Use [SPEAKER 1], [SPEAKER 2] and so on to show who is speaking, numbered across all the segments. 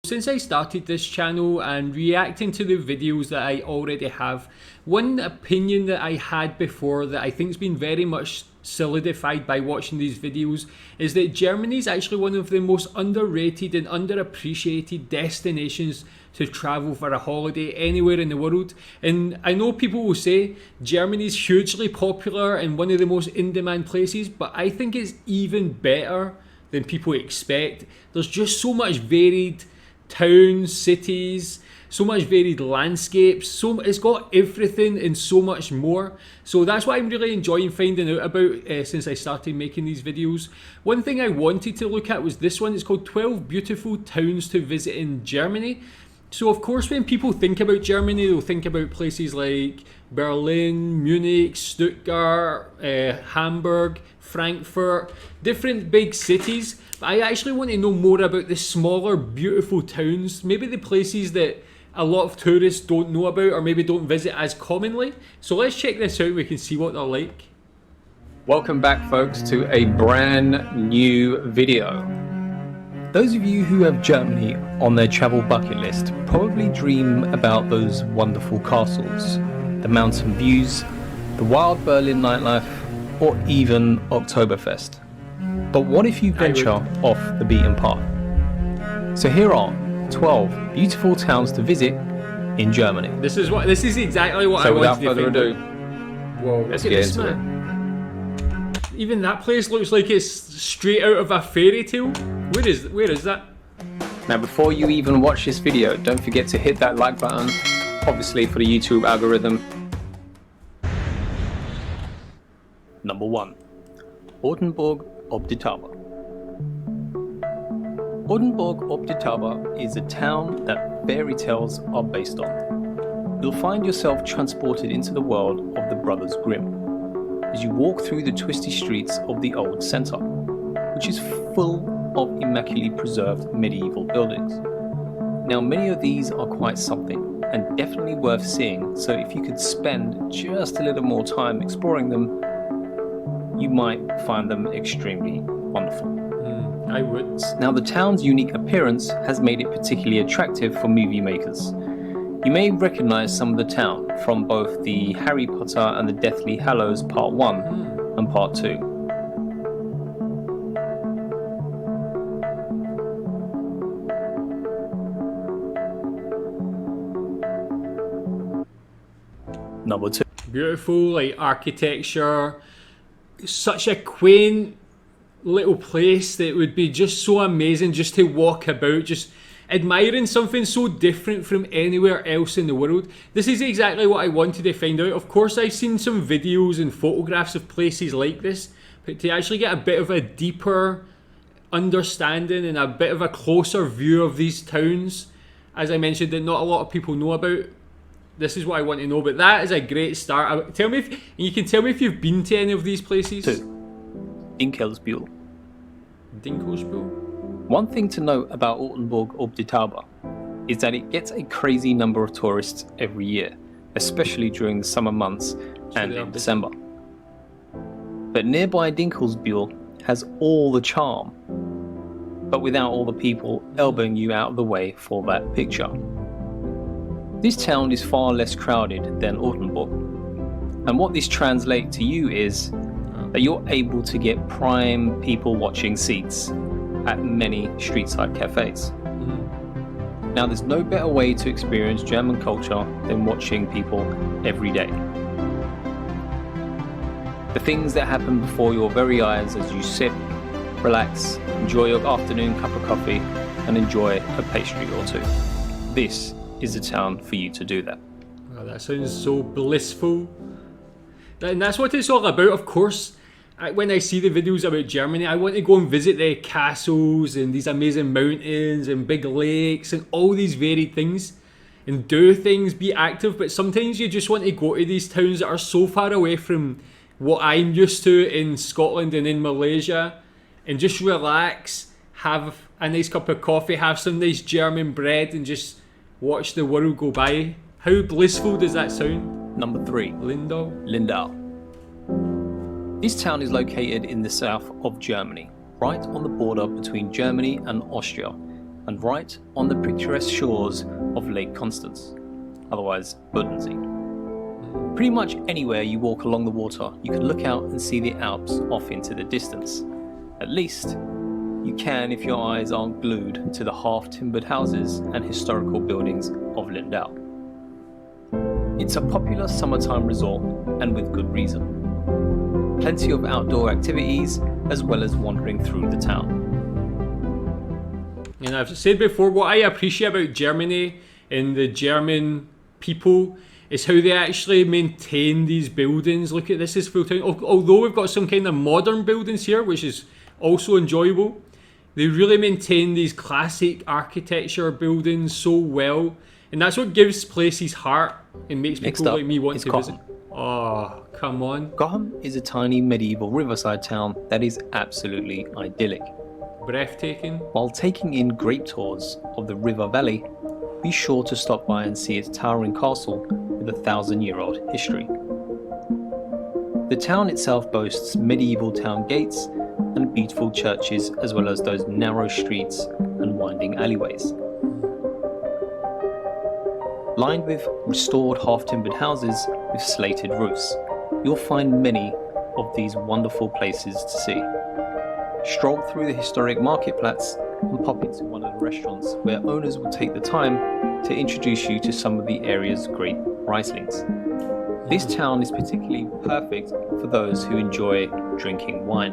[SPEAKER 1] Since I started this channel and reacting to the videos that I already have, one opinion that I had before that I think has been very much solidified by watching these videos is that Germany is actually one of the most underrated and underappreciated destinations to travel for a holiday anywhere in the world. And I know people will say Germany is hugely popular and one of the most in-demand places, but I think it's even better than people expect. There's just so much varied towns, cities, so much varied landscapes, it's got everything and so much more. So that's what I'm really enjoying finding out about since I started making these videos. One thing I wanted to look at was this one. It's called 12 Beautiful Towns to Visit in Germany. So of course when people think about Germany, they'll think about places like Berlin, Munich, Stuttgart, Hamburg, Frankfurt, different big cities. But I actually want to know more about the smaller, beautiful towns, maybe the places that a lot of tourists don't know about or maybe don't visit as commonly. So let's check this out, we can see what they're like.
[SPEAKER 2] Welcome back folks to a brand new video. Those of you who have Germany on their travel bucket list probably dream about those wonderful castles, the mountain views, the wild Berlin nightlife, or even Oktoberfest. But what if you venture off the beaten path? So here are 12 beautiful towns to visit in Germany.
[SPEAKER 1] This is exactly what I wanted to
[SPEAKER 2] So without further ado,
[SPEAKER 1] whoa,
[SPEAKER 2] let's get into it.
[SPEAKER 1] Even that place looks like it's straight out of a fairy tale. Where is that?
[SPEAKER 2] Now before you even watch this video, don't forget to hit that like button, obviously for the YouTube algorithm. Number 1. Rothenburg ob die Tauber. Rothenburg ob die Tauber is a town that fairy tales are based on. You'll find yourself transported into the world of the Brothers Grimm as you walk through the twisty streets of the old centre, which is full of immaculately preserved medieval buildings. Now many of these are quite something and definitely worth seeing, so if you could spend just a little more time exploring them, you might find them extremely wonderful.
[SPEAKER 1] I would.
[SPEAKER 2] Now the town's unique appearance has made it particularly attractive for movie makers. You may recognise some of the town from both the Harry Potter and the Deathly Hallows Part 1 and Part 2. Number 2.
[SPEAKER 1] Beautiful, like architecture, such a quaint little place that would be just so amazing just to walk about, just admiring something so different from anywhere else in the world. This is exactly what I wanted to find out. Of course I've seen some videos and photographs of places like this, but to actually get a bit of a deeper understanding and a bit of a closer view of these towns, as I mentioned, that not a lot of people know about, this is what I want to know. But that is a great start. Tell me if you can tell me if you've been to any of these places.
[SPEAKER 2] 2. Dinkelsbühl.
[SPEAKER 1] Dinkelsbühl.
[SPEAKER 2] One thing to note about Rothenburg ob die Tauber is that it gets a crazy number of tourists every year, especially during the summer months and in December. But nearby Dinkelsbühl has all the charm, but without all the people elbowing you out of the way for that picture. This town is far less crowded than Rothenburg, and what this translates to you is that you're able to get prime people watching seats at many street-side cafes. Now there's no better way to experience German culture than watching people every day. The things that happen before your very eyes as you sit, relax, enjoy your afternoon cup of coffee and enjoy a pastry or two. This is a town for you to do that.
[SPEAKER 1] Oh, that sounds so blissful. And that's what it's all about. Of course, when I see the videos about Germany, I want to go and visit the castles and these amazing mountains and big lakes and all these varied things and do things, be active. But sometimes you just want to go to these towns that are so far away from what I'm used to in Scotland and in Malaysia and just relax, have a nice cup of coffee, have some nice German bread and just watch the world go by. How blissful does that sound?
[SPEAKER 2] Number 3.
[SPEAKER 1] Lindau.
[SPEAKER 2] This town is located in the south of Germany, right on the border between Germany and Austria, and right on the picturesque shores of Lake Constance, otherwise Bodensee. Pretty much anywhere you walk along the water, you can look out and see the Alps off into the distance. At least, you can if your eyes aren't glued to the half-timbered houses and historical buildings of Lindau. It's a popular summertime resort, and with good reason. Plenty of outdoor activities, as well as wandering through the town.
[SPEAKER 1] And I've said before, what I appreciate about Germany and the German people is how they actually maintain these buildings. Look at this is full time. Although we've got some kind of modern buildings here, which is also enjoyable, they really maintain these classic architecture buildings so well. And that's what gives places heart and makes people like me want to visit. Oh, come on.
[SPEAKER 2] Cochem is a tiny medieval riverside town that is absolutely idyllic.
[SPEAKER 1] Breathtaking.
[SPEAKER 2] While taking in great tours of the river valley, be sure to stop by and see its towering castle with a 1,000-year-old history. The town itself boasts medieval town gates and beautiful churches, as well as those narrow streets and winding alleyways. Lined with restored half-timbered houses with slated roofs, you'll find many of these wonderful places to see. Stroll through the historic marketplatz and pop into one of the restaurants where owners will take the time to introduce you to some of the area's great Rieslings. This town is particularly perfect for those who enjoy drinking wine.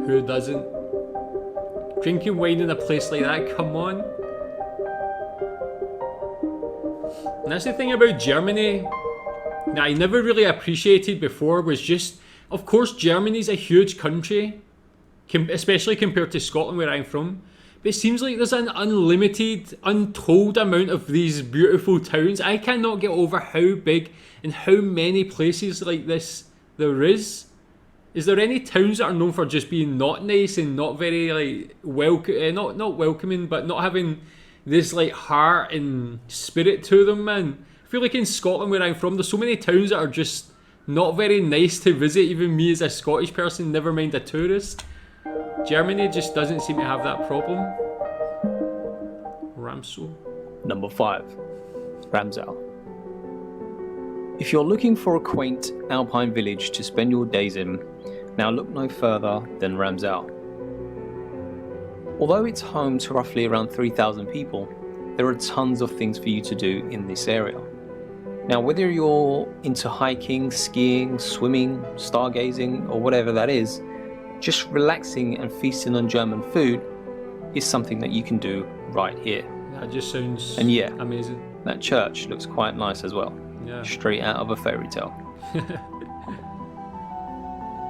[SPEAKER 1] Who doesn't? Drinking wine in a place like that, come on. And that's the thing about Germany that I never really appreciated before, was just, of course, Germany's a huge country, especially compared to Scotland where I'm from. But it seems like there's an unlimited, untold amount of these beautiful towns. I cannot get over how big and how many places like this there is. Is there any towns that are known for just being not nice and not very like not welcoming, but not having this like heart and spirit to them, man? I feel like in Scotland where I'm from, there's so many towns that are just not very nice to visit, even me as a Scottish person, never mind a tourist. Germany just doesn't seem to have that problem. Ramsau.
[SPEAKER 2] Number 5. Ramsau. If you're looking for a quaint alpine village to spend your days in, now look no further than Ramsau. Although it's home to roughly around 3,000 people, there are tons of things for you to do in this area. Now, whether you're into hiking, skiing, swimming, stargazing, or whatever that is, just relaxing and feasting on German food is something that you can do right here.
[SPEAKER 1] That just sounds amazing.
[SPEAKER 2] That church looks quite nice as well.
[SPEAKER 1] Yeah.
[SPEAKER 2] Straight out of a fairy tale.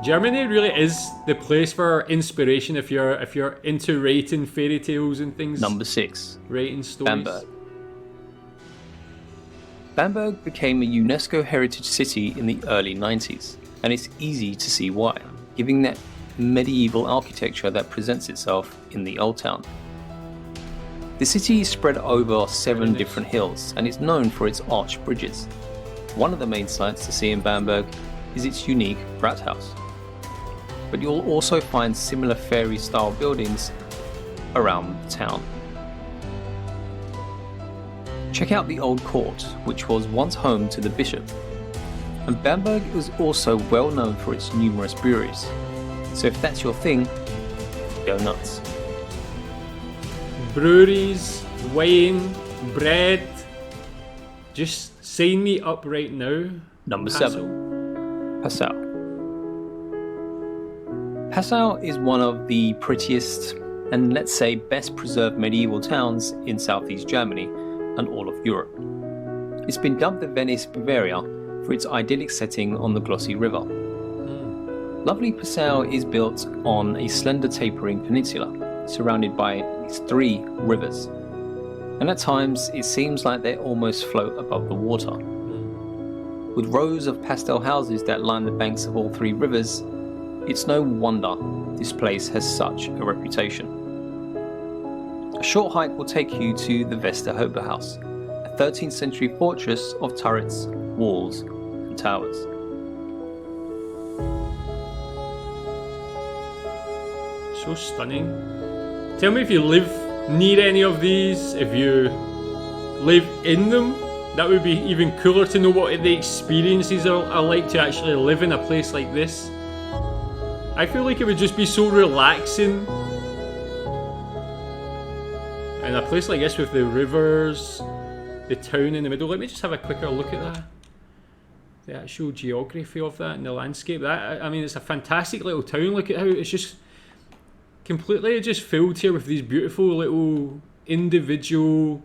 [SPEAKER 1] Germany really is the place for inspiration if you're into writing fairy tales and things.
[SPEAKER 2] Number 6.
[SPEAKER 1] Writing stories.
[SPEAKER 2] Bamberg. Bamberg became a UNESCO heritage city in the early 90s, and it's easy to see why, given that medieval architecture that presents itself in the old town. The city is spread over 7 different hills and is known for its arched bridges. One of the main sights to see in Bamberg is its unique Rathaus. But you'll also find similar fairy-style buildings around the town. Check out the old court, which was once home to the bishop. And Bamberg is also well known for its numerous breweries. So if that's your thing, go nuts.
[SPEAKER 1] Breweries, wine, bread. Just sign me up right now.
[SPEAKER 2] Number 7. Passau. Passau is one of the prettiest and, let's say, best preserved medieval towns in southeast Germany and all of Europe. It's been dubbed the Venice Bavaria for its idyllic setting on the glossy river. Lovely Passau is built on a slender tapering peninsula, surrounded by its 3 rivers. And at times, it seems like they almost float above the water. With rows of pastel houses that line the banks of all 3 rivers, it's no wonder this place has such a reputation. A short hike will take you to the Westerhofer House, a 13th century fortress of turrets, walls, and towers.
[SPEAKER 1] So stunning. Tell me if you live near any of these, if you live in them, that would be even cooler to know what the experiences are like to actually live in a place like this. I feel like it would just be so relaxing. And a place like this with the rivers, the town in the middle. Let me just have a quicker look at that. The actual geography of that and the landscape. That, I mean, it's a fantastic little town. Look at how it's just completely just filled here with these beautiful little individual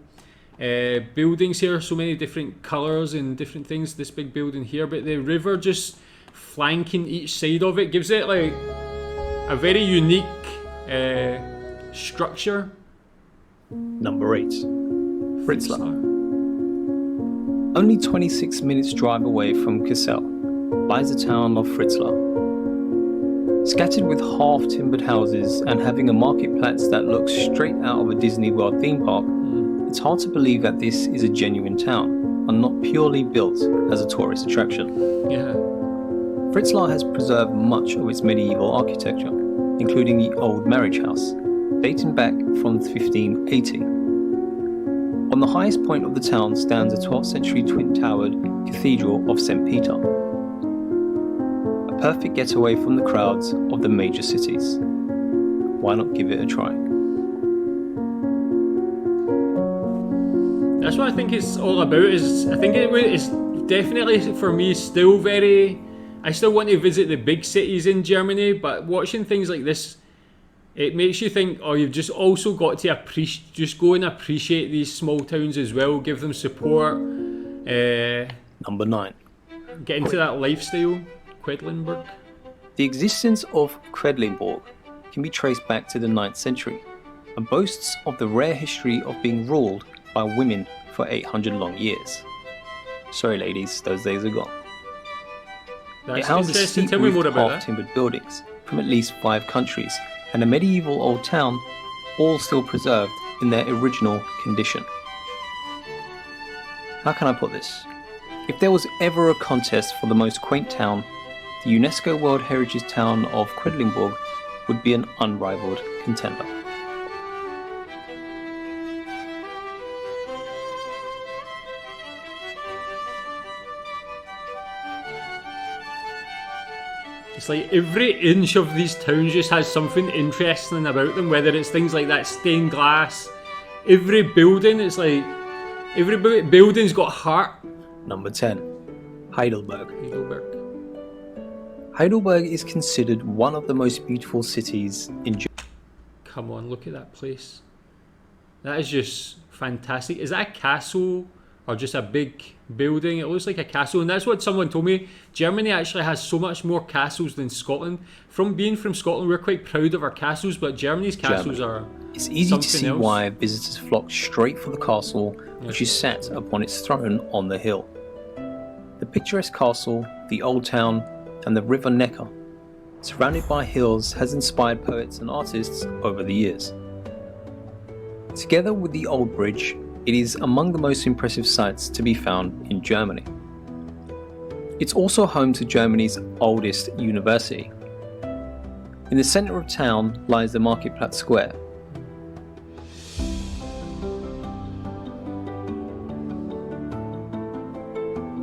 [SPEAKER 1] buildings here. So many different colours and different things. This big building here, but the river just flanking each side of it gives it like a very unique structure.
[SPEAKER 2] Number 8. Fritzlar. Only 26 minutes drive away from Kassel lies the town of Fritzlar. Scattered with half-timbered houses and having a marketplace that looks straight out of a Disney World theme park, it's hard to believe that this is a genuine town and not purely built as a tourist attraction.
[SPEAKER 1] Yeah.
[SPEAKER 2] Fritzlar has preserved much of its medieval architecture, including the old marriage house, dating back from 1580. On the highest point of the town stands a 12th century twin-towered Cathedral of St. Peter. A perfect getaway from the crowds of the major cities. Why not give it a try?
[SPEAKER 1] That's what I think it's all about. Is I think it's definitely for me still very. I still want to visit the big cities in Germany, but watching things like this, it makes you think, oh, you've just also got to just go and appreciate these small towns as well, give them support.
[SPEAKER 2] Number 9.
[SPEAKER 1] Get into that lifestyle, Quedlinburg.
[SPEAKER 2] The existence of Quedlinburg can be traced back to the 9th century and boasts of the rare history of being ruled by women for 800 long years. Sorry ladies, those days are gone.
[SPEAKER 1] That's
[SPEAKER 2] it houses
[SPEAKER 1] interesting. Tell me more about that.
[SPEAKER 2] half-timbered buildings from at least 5 countries and a medieval old town, all still preserved in their original condition. How can I put this? If there was ever a contest for the most quaint town, the UNESCO World Heritage Town of Quedlinburg would be an unrivaled contender.
[SPEAKER 1] It's like every inch of these towns just has something interesting about them, whether it's things like that stained glass. Every building, it's like, every building's got heart.
[SPEAKER 2] Number 10. Heidelberg.
[SPEAKER 1] Heidelberg.
[SPEAKER 2] Heidelberg is considered one of the most beautiful cities in Germany.
[SPEAKER 1] Come on, look at that place. That is just fantastic. Is that a castle or just a big building? It looks like a castle, and that's what someone told me. Germany actually has so much more castles than Scotland. From being from Scotland, we're quite proud of our castles, but Germany's castles are
[SPEAKER 2] It's easy to see
[SPEAKER 1] else.
[SPEAKER 2] why visitors flock straight for the castle, which is sat upon its throne on the hill. The picturesque castle, the old town, and the river Neckar, surrounded by hills, has inspired poets and artists over the years. Together with the old bridge, it is among the most impressive sights to be found in Germany. It's also home to Germany's oldest university. In the centre of town lies the Marketplatz Square.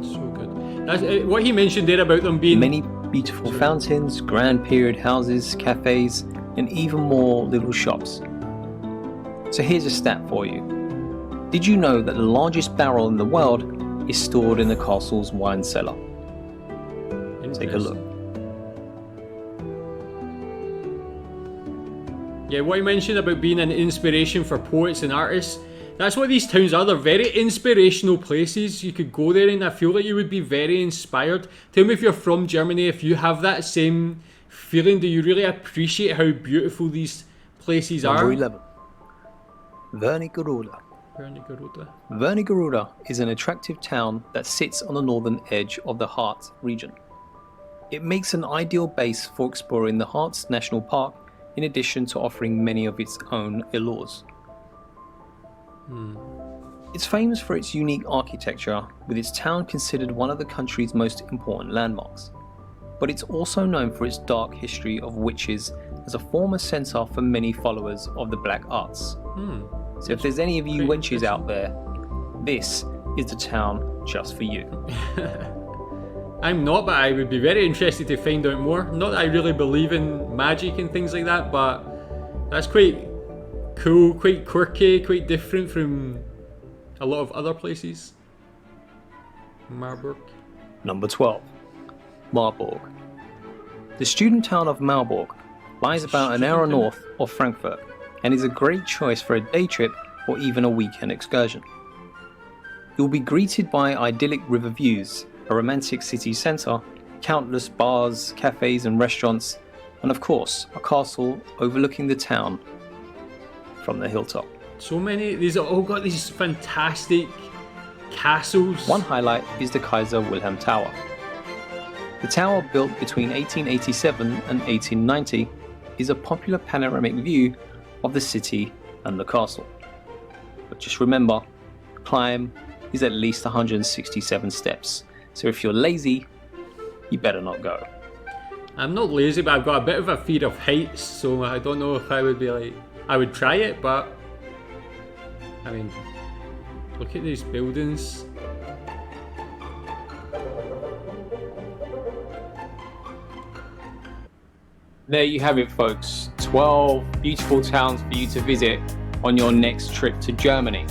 [SPEAKER 1] so good. That's, what he mentioned there about them being
[SPEAKER 2] Many beautiful fountains, grand period houses, cafes, and even more little shops. So here's a stat for you. Did you know that the largest barrel in the world is stored in the castle's wine cellar? Take a look.
[SPEAKER 1] Yeah, what you mentioned about being an inspiration for poets and artists, that's what these towns are. They're very inspirational places. You could go there and I feel like you would be very inspired. Tell me if you're from Germany, if you have that same feeling. Do you really appreciate how beautiful these places are?
[SPEAKER 2] Number 11. Wernigerode. Wernigerode is an attractive town that sits on the northern edge of the Harz region. It makes an ideal base for exploring the Harz National Park, in addition to offering many of its own allures. It's famous for its unique architecture, with its town considered one of the country's most important landmarks. But it's also known for its dark history of witches as a former centre for many followers of the black arts. So if there's any of you wenches out there, this is the town just for you.
[SPEAKER 1] I'm not, but I would be very interested to find out more. Not that I really believe in magic and things like that, but that's quite cool, quite quirky, quite different from a lot of other places. Marburg.
[SPEAKER 2] Number 12. Marburg. The student town of Marburg lies about an hour north of Frankfurt and is a great choice for a day trip or even a weekend excursion. You'll be greeted by idyllic river views, a romantic city centre, countless bars, cafes and restaurants, and of course a castle overlooking the town from the hilltop.
[SPEAKER 1] So many, these have all got these fantastic castles.
[SPEAKER 2] One highlight is the Kaiser Wilhelm Tower. The tower, built between 1887 and 1890, is a popular panoramic view of the city and the castle. But just remember, climb is at least 167 steps, so if you're lazy, you better not go.
[SPEAKER 1] I'm not lazy, but I've got a bit of a fear of heights, so I don't know if I would be like, I would try it, but I mean, look at these buildings.
[SPEAKER 2] There you have it, folks. 12 beautiful towns for you to visit on your next trip to Germany.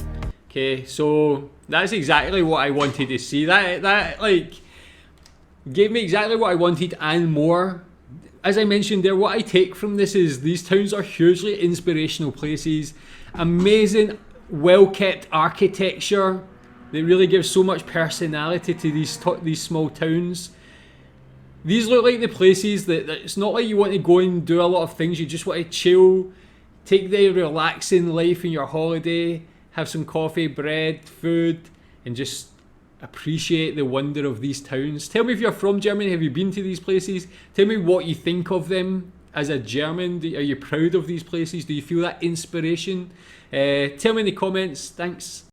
[SPEAKER 1] Okay, so that's exactly what I wanted to see. That like gave me exactly what I wanted and more. As I mentioned there, what I take from this is these towns are hugely inspirational places. Amazing, well-kept architecture that really gives so much personality to these small towns. These look like the places that it's not like you want to go and do a lot of things. You just want to chill, take the relaxing life in your holiday, have some coffee, bread, food, and just appreciate the wonder of these towns. Tell me if you're from Germany, have you been to these places? Tell me what you think of them as a German. Are you proud of these places? Do you feel that inspiration? Tell me in the comments. Thanks.